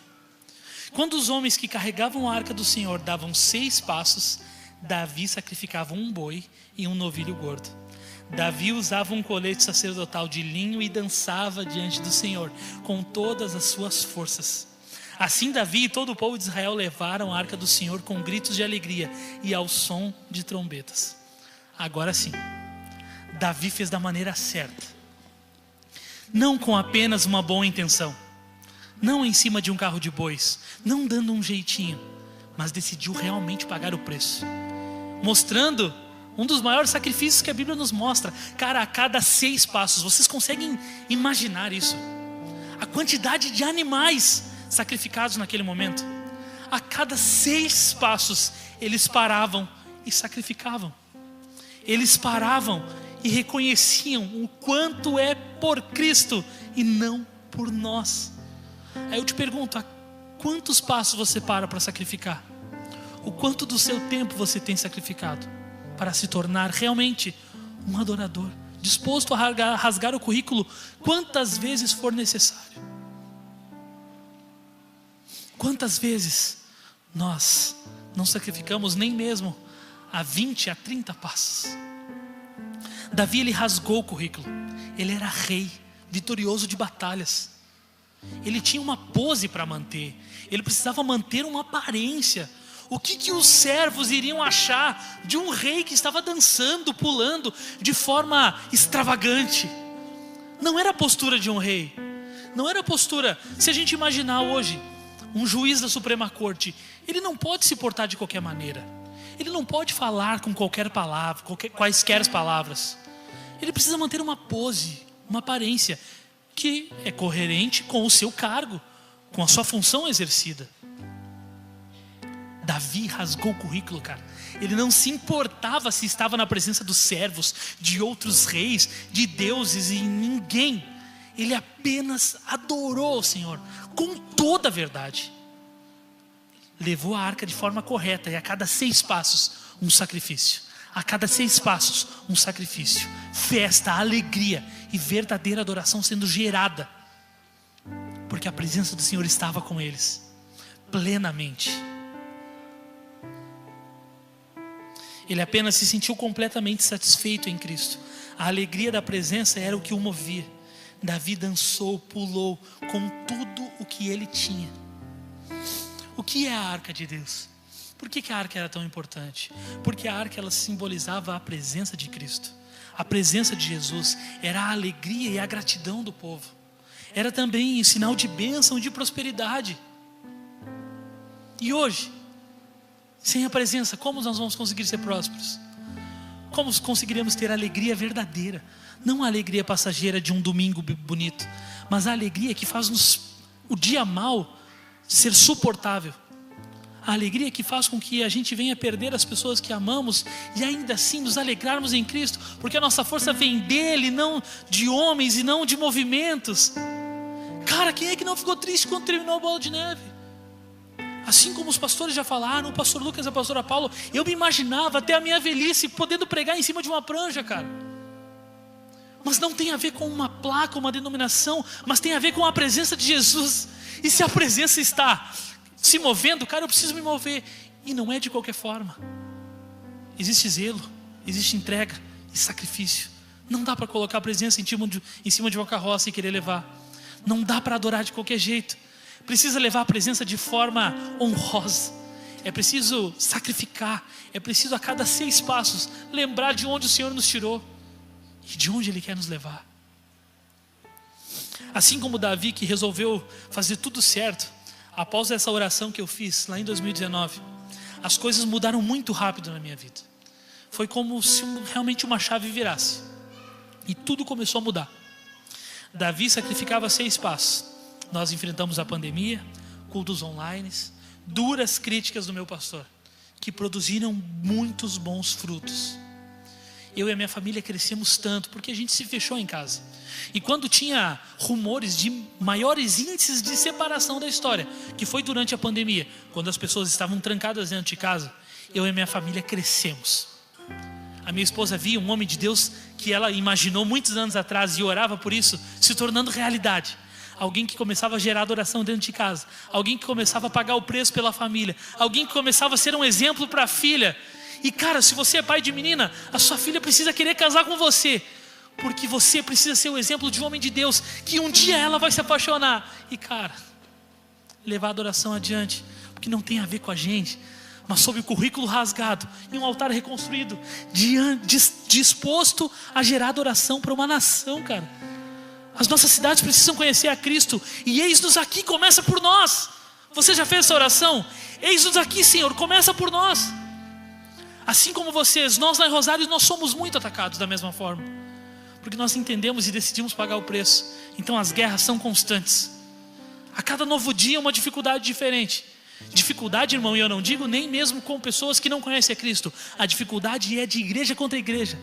Quando os homens que carregavam a arca do Senhor davam 6 passos, Davi sacrificava um boi e um novilho gordo. Davi usava um colete sacerdotal de linho e dançava diante do Senhor com todas as suas forças. Assim Davi e todo o povo de Israel levaram a arca do Senhor com gritos de alegria e ao som de trombetas. Agora sim, Davi fez da maneira certa. Não com apenas uma boa intenção, não em cima de um carro de bois, não dando um jeitinho, mas decidiu realmente pagar o preço, mostrando um dos maiores sacrifícios que a Bíblia nos mostra. Cara, a cada 6 passos, vocês conseguem imaginar isso? A quantidade de animais sacrificados naquele momento. A cada 6 passos, eles paravam e sacrificavam. Eles paravam e reconheciam o quanto é por Cristo e não por nós. Aí eu te pergunto: a quantos passos você para sacrificar? O quanto do seu tempo você tem sacrificado para se tornar realmente um adorador, disposto a rasgar o currículo quantas vezes for necessário? Quantas vezes nós não sacrificamos nem mesmo a 20, a 30 passos? Davi, ele rasgou o currículo. Ele era rei, vitorioso de batalhas. Ele tinha uma pose para manter. Ele precisava manter uma aparência. O que os servos iriam achar de um rei que estava dançando, pulando de forma extravagante? Não era a postura de um rei. Não era a postura. Se a gente imaginar hoje um juiz da Suprema Corte, ele não pode se portar de qualquer maneira. Ele não pode falar com qualquer palavra, quaisquer palavras. Ele precisa manter uma pose, uma aparência que é coerente com o seu cargo, com a sua função exercida. Davi rasgou o currículo, cara. Ele não se importava se estava na presença dos servos, de outros reis, de deuses e ninguém. Ele apenas adorou o Senhor com toda a verdade. Levou a arca de forma correta, e a cada 6 passos um sacrifício. A cada 6 passos um sacrifício. Festa, alegria e verdadeira adoração sendo gerada, porque a presença do Senhor estava com eles plenamente. Ele apenas se sentiu completamente satisfeito em Cristo. A alegria da presença era o que o movia. Davi dançou, pulou com tudo o que ele tinha. O que é a arca de Deus? Por que a arca era tão importante? Porque a arca, ela simbolizava a presença de Cristo. A presença de Jesus era a alegria e a gratidão do povo. Era também sinal de bênção e de prosperidade. E hoje, sem a presença, como nós vamos conseguir ser prósperos? Como conseguiremos ter alegria verdadeira? Não a alegria passageira de um domingo bonito, mas a alegria que faz o dia mal ser suportável. A alegria que faz com que a gente venha perder as pessoas que amamos e ainda assim nos alegrarmos em Cristo, porque a nossa força vem dele, não de homens e não de movimentos. Cara, quem é que não ficou triste quando terminou a Bola de Neve? Assim como os pastores já falaram, o pastor Lucas e a pastora Paula, eu me imaginava até a minha velhice podendo pregar em cima de uma prancha, cara. Mas não tem a ver com uma placa, uma denominação, mas tem a ver com a presença de Jesus. E se a presença está se movendo, cara, eu preciso me mover. E não é de qualquer forma. Existe zelo, existe entrega e sacrifício. Não dá para colocar a presença em cima de uma carroça e querer levar. Não dá para adorar de qualquer jeito. Precisa levar a presença de forma honrosa. É preciso sacrificar. É preciso a cada 6 passos lembrar de onde o Senhor nos tirou e de onde Ele quer nos levar. Assim como Davi, que resolveu fazer tudo certo, após essa oração que eu fiz lá em 2019, as coisas mudaram muito rápido na minha vida. Foi como se realmente uma chave virasse e tudo começou a mudar. Davi sacrificava 6 passos. Nós enfrentamos a pandemia, cultos online, duras críticas do meu pastor, que produziram muitos bons frutos. Eu e a minha família crescemos tanto porque a gente se fechou em casa. E quando tinha rumores de maiores índices de separação da história, que foi durante a pandemia, quando as pessoas estavam trancadas dentro de casa, eu e a minha família crescemos. A minha esposa via um homem de Deus que ela imaginou muitos anos atrás e orava por isso, se tornando realidade. Alguém que começava a gerar adoração dentro de casa. Alguém que começava a pagar o preço pela família. Alguém que começava a ser um exemplo para a filha. E cara, se você é pai de menina, a sua filha precisa querer casar com você, porque você precisa ser o exemplo de um homem de Deus, que um dia ela vai se apaixonar. E cara, levar a adoração adiante, porque não tem a ver com a gente, mas sob o currículo rasgado, em um altar reconstruído, disposto a gerar adoração para uma nação, cara. As nossas cidades precisam conhecer a Cristo, e eis-nos aqui, começa por nós. Você já fez essa oração? Eis-nos aqui, Senhor, começa por nós. Assim como vocês, nós lá em Rosário, nós somos muito atacados da mesma forma, porque nós entendemos e decidimos pagar o preço. Então as guerras são constantes. A cada novo dia uma dificuldade diferente. Dificuldade, irmão, e eu não digo nem mesmo com pessoas que não conhecem a Cristo. A dificuldade é de igreja contra igreja.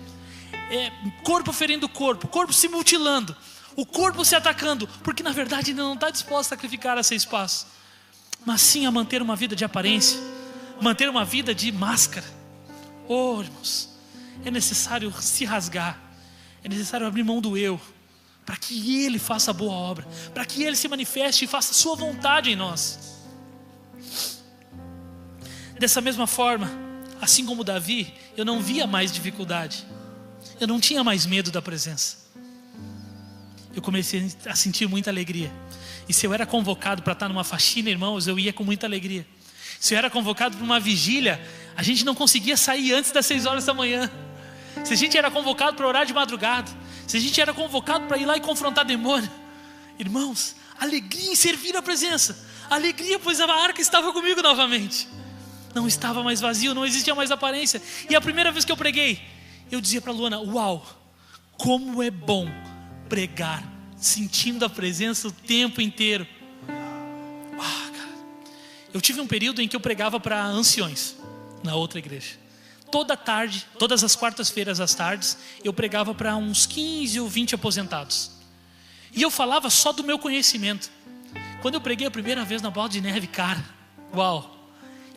É corpo ferindo corpo, corpo se mutilando, o corpo se atacando, porque na verdade ele não está disposto a sacrificar a 6 passos, mas sim a manter uma vida de aparência, manter uma vida de máscara. Oh, irmãos, é necessário se rasgar, é necessário abrir mão do eu, para que Ele faça a boa obra, para que Ele se manifeste e faça a sua vontade em nós. Dessa mesma forma, assim como Davi, eu não via mais dificuldade, eu não tinha mais medo da presença. Eu comecei a sentir muita alegria. E se eu era convocado para estar numa faxina, irmãos, eu ia com muita alegria. Se eu era convocado para uma vigília, a gente não conseguia sair antes das 6 horas da manhã. Se a gente era convocado para orar de madrugada, se a gente era convocado para ir lá e confrontar demônio, irmãos, alegria em servir a presença, alegria pois a arca estava comigo novamente. Não estava mais vazio, não existia mais aparência. E a primeira vez que eu preguei, eu dizia para a Luana: uau, como é bom pregar sentindo a presença o tempo inteiro. Cara. Eu tive um período em que eu pregava para anciões na outra igreja. Toda tarde, todas as quartas-feiras às tardes, eu pregava para uns 15 ou 20 aposentados. E eu falava só do meu conhecimento. Quando eu preguei a primeira vez na Bola de Neve, cara, uau,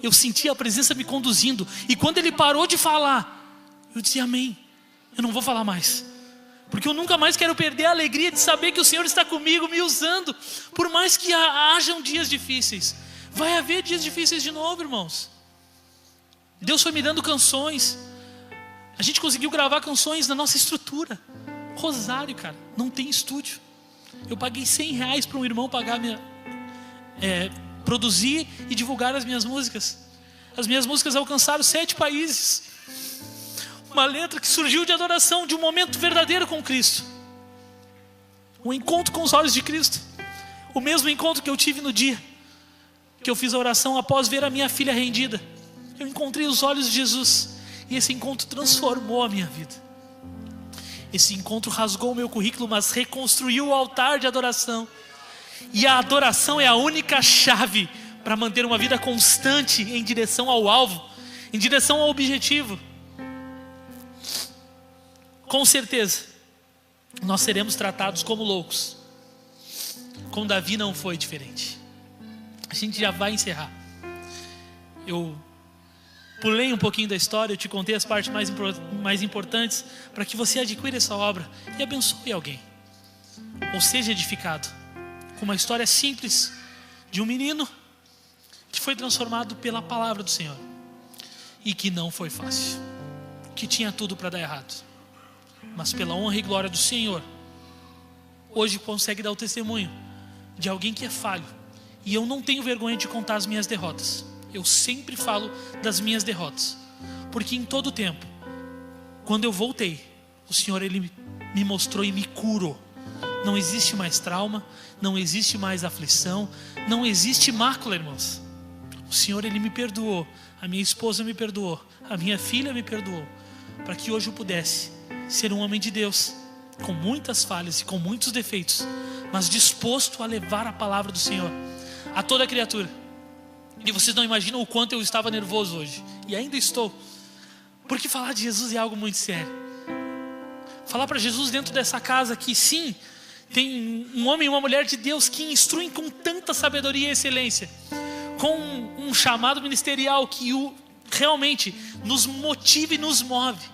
eu sentia a presença me conduzindo. E quando ele parou de falar, eu disse: amém, eu não vou falar mais, porque eu nunca mais quero perder a alegria de saber que o Senhor está comigo, me usando. Por mais que hajam dias difíceis, vai haver dias difíceis de novo, irmãos. Deus foi me dando canções. A gente conseguiu gravar canções na nossa estrutura. Rosário, cara, não tem estúdio. Eu paguei R$100 para um irmão pagar produzir e divulgar as minhas músicas. As minhas músicas alcançaram 7 países. Uma letra que surgiu de adoração, de um momento verdadeiro com Cristo. Um encontro com os olhos de Cristo. O mesmo encontro que eu tive no dia que eu fiz a oração após ver a minha filha rendida. Eu encontrei os olhos de Jesus. E esse encontro transformou a minha vida. Esse encontro rasgou o meu currículo, mas reconstruiu o altar de adoração. E a adoração é a única chave para manter uma vida constante em direção ao alvo, em direção ao objetivo. Com certeza, nós seremos tratados como loucos. Com Davi não foi diferente. A gente já vai encerrar. Eu pulei um pouquinho da história, eu te contei as partes mais importantes, para que você adquira essa obra e abençoe alguém, ou seja edificado, com uma história simples de um menino que foi transformado pela palavra do Senhor, e que não foi fácil, que tinha tudo para dar errado, mas pela honra e glória do Senhor, hoje consegue dar o testemunho de alguém que é falho. E eu não tenho vergonha de contar as minhas derrotas. Eu sempre falo das minhas derrotas, porque em todo tempo, quando eu voltei, o Senhor, Ele me mostrou e me curou. Não existe mais trauma, não existe mais aflição, não existe mácula, irmãos. O Senhor, Ele me perdoou, a minha esposa me perdoou, a minha filha me perdoou, para que hoje eu pudesse ser um homem de Deus, com muitas falhas e com muitos defeitos, mas disposto a levar a palavra do Senhor a toda criatura. E vocês não imaginam o quanto eu estava nervoso hoje, e ainda estou, porque falar de Jesus é algo muito sério. Falar para Jesus dentro dessa casa que sim, tem um homem e uma mulher de Deus que instruem com tanta sabedoria e excelência, com um chamado ministerial que realmente nos motiva e nos move,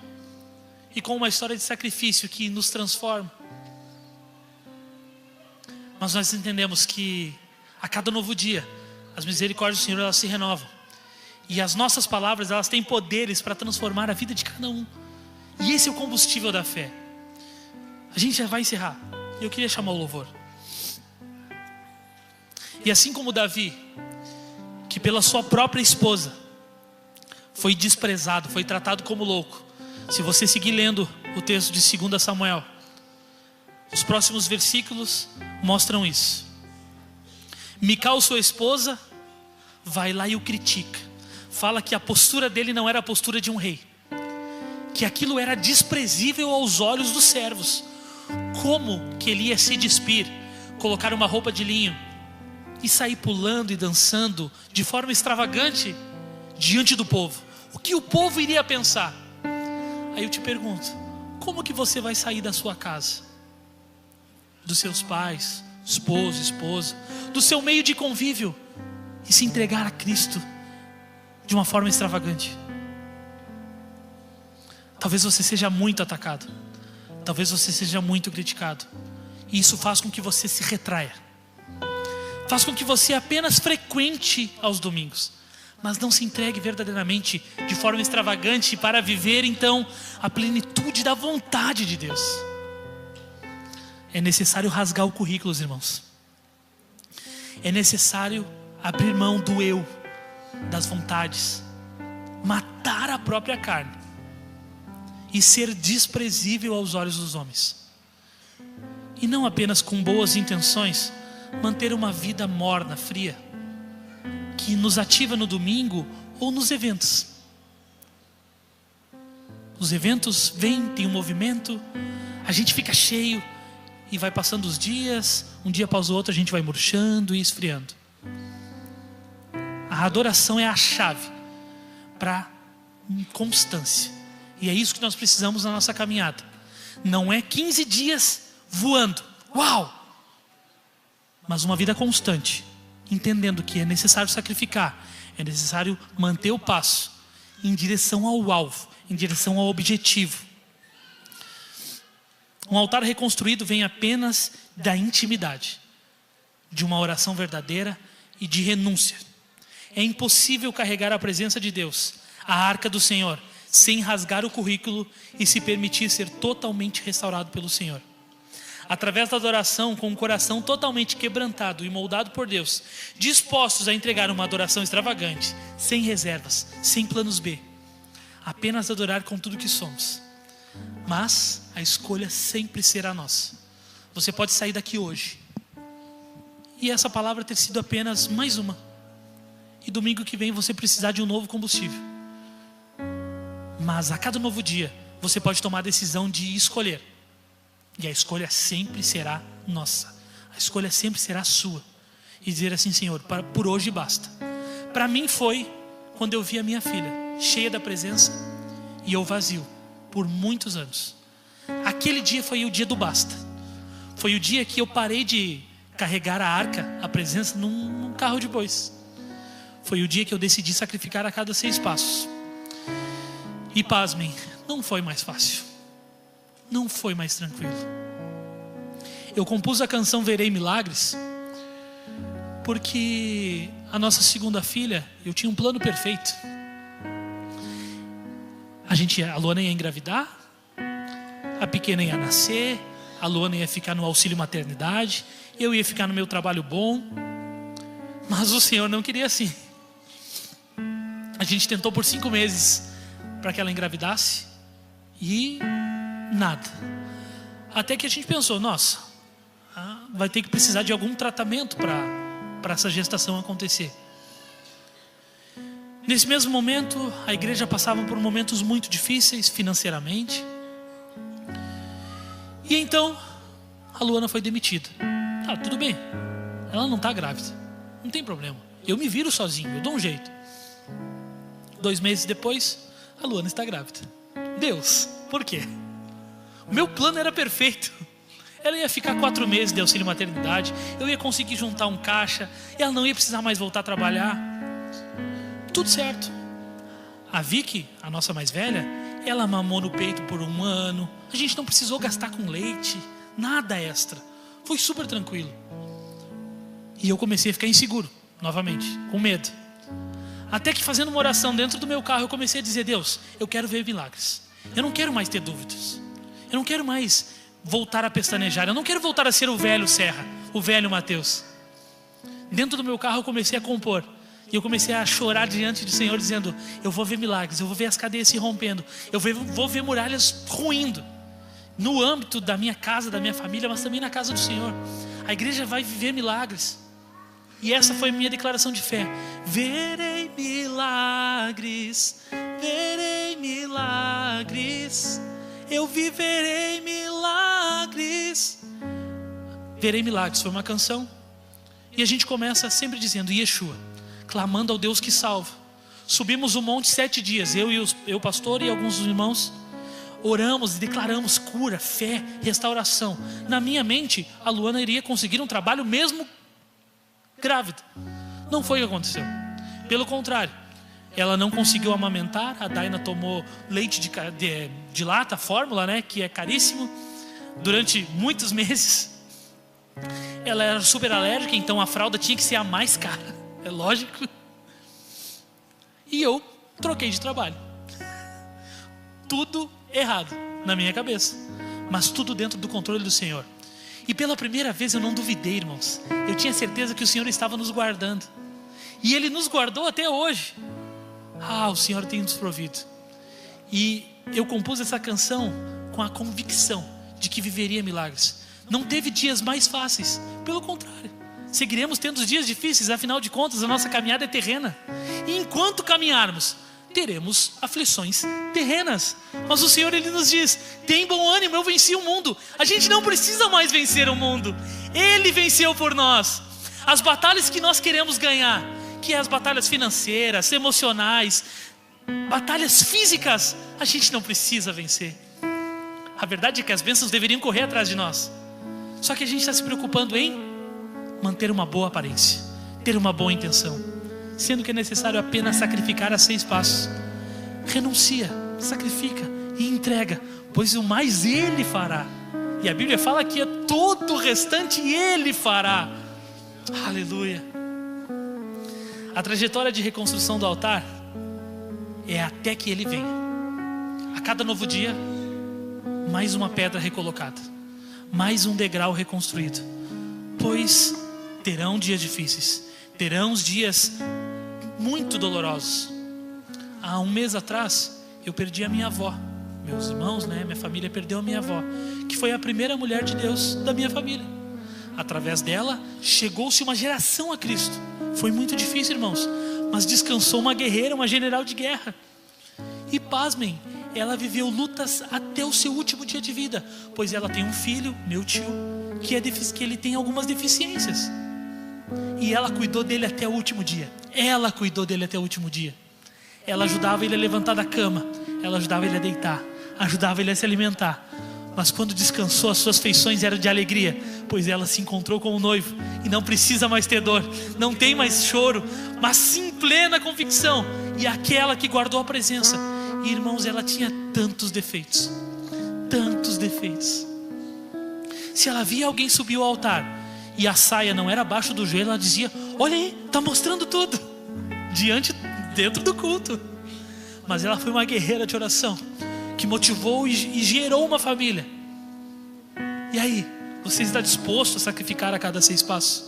e com uma história de sacrifício que nos transforma. Mas nós entendemos que a cada novo dia as misericórdias do Senhor, elas se renovam, e as nossas palavras, elas têm poderes para transformar a vida de cada um. E esse é o combustível da fé. A gente já vai encerrar. Eu queria chamar o louvor. E assim como Davi, que pela sua própria esposa foi desprezado, foi tratado como louco. Se você seguir lendo o texto de 2 Samuel, os próximos versículos mostram isso. Mical, sua esposa, vai lá e o critica. Fala que a postura dele não era a postura de um rei, que aquilo era desprezível aos olhos dos servos. Como que ele ia se despir, colocar uma roupa de linho e sair pulando e dançando de forma extravagante diante do povo? O que o povo iria pensar? Aí eu te pergunto, como que você vai sair da sua casa, dos seus pais, esposa, do seu meio de convívio, e se entregar a Cristo de uma forma extravagante. Talvez você seja muito atacado. Talvez você seja muito criticado. E isso faz com que você se retraia. Faz com que você apenas frequente aos domingos, mas não se entregue verdadeiramente de forma extravagante para viver então a plenitude da vontade de Deus. É necessário rasgar o currículo, irmãos. É necessário abrir mão do eu, das vontades, matar a própria carne e ser desprezível aos olhos dos homens. E não apenas com boas intenções, manter uma vida morna, fria, que nos ativa no domingo ou nos eventos. Os eventos vêm, tem um movimento, a gente fica cheio e vai passando os dias, um dia após o outro a gente vai murchando e esfriando. A adoração é a chave para constância. E é isso que nós precisamos na nossa caminhada. Não é 15 dias voando, uau! Mas uma vida constante, entendendo que é necessário sacrificar, é necessário manter o passo em direção ao alvo, em direção ao objetivo. Um altar reconstruído vem apenas da intimidade, de uma oração verdadeira e de renúncia. É impossível carregar a presença de Deus, a arca do Senhor, sem rasgar o currículo e se permitir ser totalmente restaurado pelo Senhor. Através da adoração, com o coração totalmente quebrantado e moldado por Deus, dispostos a entregar uma adoração extravagante, sem reservas, sem planos B, apenas adorar com tudo que somos. Mas a escolha sempre será nossa. Você pode sair daqui hoje e essa palavra ter sido apenas mais uma, e domingo que vem você precisar de um novo combustível. Mas a cada novo dia você pode tomar a decisão de escolher. E a escolha sempre será nossa. A escolha sempre será sua. E dizer assim: Senhor, por hoje basta. Para mim foi quando eu vi a minha filha cheia da presença e eu vazio por muitos anos. Aquele dia foi o dia do basta. Foi o dia que eu parei de carregar a arca, a presença, num carro de bois. Foi o dia que eu decidi sacrificar a cada 6 passos. E pasmem, não foi mais fácil. Não foi mais tranquilo. Eu compus a canção Verei Milagres porque a nossa segunda filha, eu tinha um plano perfeito. A Luana ia engravidar, a pequena ia nascer, a Luana ia ficar no auxílio maternidade, eu ia ficar no meu trabalho bom. Mas o Senhor não queria assim. A gente tentou por 5 meses para que ela engravidasse e nada. Até que a gente pensou: nossa, vai ter que precisar de algum tratamento para essa gestação acontecer. Nesse mesmo momento, a igreja passava por momentos muito difíceis financeiramente. E então, a Luana foi demitida. Tudo bem, ela não está grávida, não tem problema, eu me viro sozinho, eu dou um jeito. 2 meses depois, a Luana está grávida. Deus, por quê? O meu plano era perfeito. Ela ia ficar 4 meses de auxílio maternidade, eu ia conseguir juntar um caixa, e ela não ia precisar mais voltar a trabalhar. Tudo certo. A Vicky, a nossa mais velha, ela mamou no peito por 1 ano. A gente não precisou gastar com leite, nada extra. Foi super tranquilo. E eu comecei a ficar inseguro, novamente, com medo. Até que, fazendo uma oração dentro do meu carro, eu comecei a dizer: Deus, eu quero ver milagres. Eu não quero mais ter dúvidas. Eu não quero mais voltar a pestanejar. Eu não quero voltar a ser o velho Serra, o velho Mateus. Dentro do meu carro eu comecei a compor. E eu comecei a chorar diante do Senhor, dizendo: eu vou ver milagres, eu vou ver as cadeias se rompendo, eu vou ver muralhas ruindo, no âmbito da minha casa, da minha família, mas também na casa do Senhor. A igreja vai viver milagres. E essa foi a minha declaração de fé: verei milagres, verei milagres, eu viverei milagres. Verei milagres foi uma canção. E a gente começa sempre dizendo Yeshua, clamando ao Deus que salva. Subimos o monte 7 dias, eu pastor e alguns dos irmãos, oramos e declaramos cura, fé, restauração. Na minha mente, a Luana iria conseguir um trabalho mesmo grávida. Não foi o que aconteceu. Pelo contrário, ela não conseguiu amamentar. A Daina tomou leite de lata, fórmula, né, que é caríssimo, durante muitos meses. Ela era super alérgica, então a fralda tinha que ser a mais cara, é lógico. E eu troquei de trabalho. Tudo errado na minha cabeça, mas tudo dentro do controle do Senhor. E pela primeira vez eu não duvidei, irmãos. Eu tinha certeza que o Senhor estava nos guardando. E Ele nos guardou até hoje. O Senhor tem nos provido. E eu compus essa canção com a convicção de que viveria milagres. Não teve dias mais fáceis, pelo contrário, seguiremos tendo os dias difíceis. Afinal de contas, a nossa caminhada é terrena. E enquanto caminharmos, teremos aflições terrenas. Mas o Senhor, Ele nos diz: tem bom ânimo, eu venci o mundo. A gente não precisa mais vencer o mundo, Ele venceu por nós. As batalhas que nós queremos ganhar, que é as batalhas financeiras, emocionais, batalhas físicas, a gente não precisa vencer. A verdade é que as bênçãos deveriam correr atrás de nós. Só que a gente está se preocupando em manter uma boa aparência, ter uma boa intenção, sendo que é necessário apenas sacrificar a 6 passos. Renuncia, sacrifica e entrega, pois o mais Ele fará. E a Bíblia fala que é todo o restante Ele fará. Aleluia. A trajetória de reconstrução do altar é até que Ele venha. A cada novo dia, mais uma pedra recolocada, mais um degrau reconstruído. Pois terão dias difíceis, terão os dias muito dolorosos. Há um mês atrás eu perdi a minha avó. Meus irmãos, minha família perdeu a minha avó, que foi a primeira mulher de Deus da minha família. Através dela chegou-se uma geração a Cristo. Foi muito difícil, irmãos, mas descansou uma guerreira, uma general de guerra. E pasmem, ela viveu lutas até o seu último dia de vida, pois ela tem um filho, meu tio, que ele tem algumas deficiências. E ela cuidou dele até o último dia. Ela ajudava ele a levantar da cama, ela ajudava ele a deitar, ajudava ele a se alimentar. Mas quando descansou, as suas feições eram de alegria, pois ela se encontrou com o noivo e não precisa mais ter dor, não tem mais choro, mas sim plena convicção. E aquela que guardou a presença. E irmãos, ela tinha tantos defeitos. Se ela via alguém subir ao altar e a saia não era abaixo do joelho, ela dizia: olha aí, está mostrando tudo, dentro do culto. Mas ela foi uma guerreira de oração, que motivou e gerou uma família. E aí, você está disposto a sacrificar a cada 6 passos?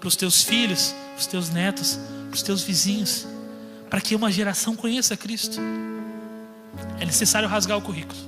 Para os teus filhos, para os teus netos, para os teus vizinhos, para que uma geração conheça Cristo? É necessário rasgar o currículo.